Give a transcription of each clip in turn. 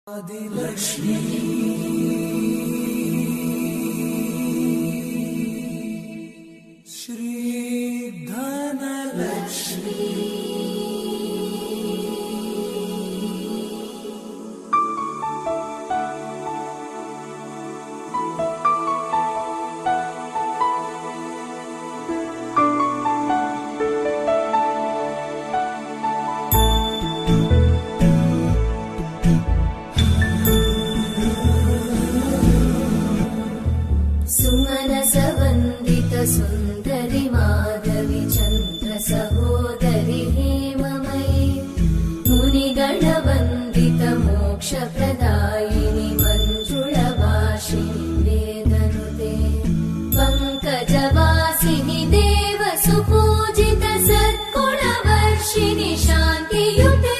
आदिलक्ष्मी श्री धनलक्ष्मी सुमनसवन्दित सुन्दरि माधवी चन्द्र सहोदरि हेममयी मुनिगणवन्दित मोक्षप्रदायिनि मञ्जुळवासिनि वेदनुते पङ्कजवासिनि देवसुपूजित सद्गुणवर्षिणि शान्तियुते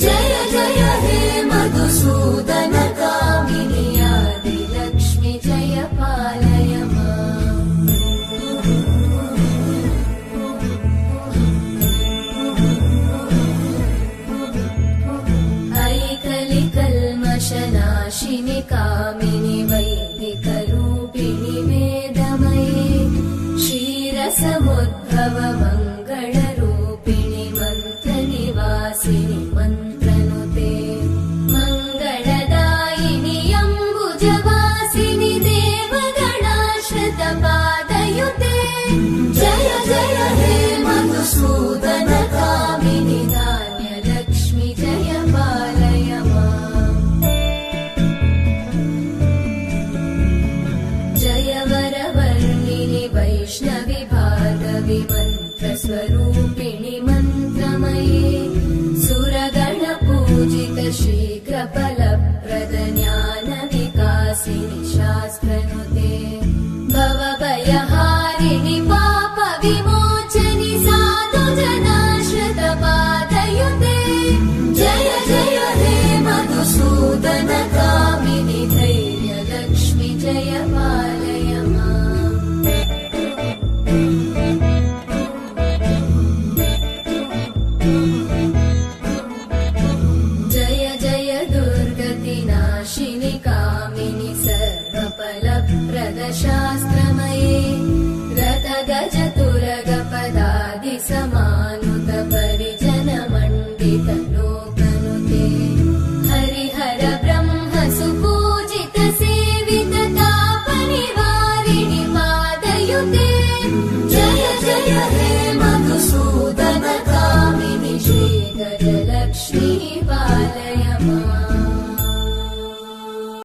जय जय हे मधुसूदन कामिनि आदिलक्ष्मि जय पालय कल्मषनाशिनि कामिनि वैदिकरूपिणि वेदमये क्षीरसमुद्भव मङ्गलरूपिणि मन्त्रनिवासिनि मन्त्रनुते मङ्गलदायिनि अम्बुजवासिनि देवगणाश्रितपादयुते जय जय हे मधुसूदन कामिनि धान्यलक्ष्मि जय पालय जय वरवर्णिनि वैष्णवि भार्गवि मन्त्रस्वरूपिणि मन्त्रमये सुरगणपूजित शीघ्रफलप्रद ज्ञानविकासिनि शास्त्रनुते भवभयहारिणि पापविमोचनि साधुजनाश्रितपादयुते जय जय हे मधुसूदन कामिनि धैर्यलक्ष्मि जय पालय जय जय दुर्गतिनाशिनि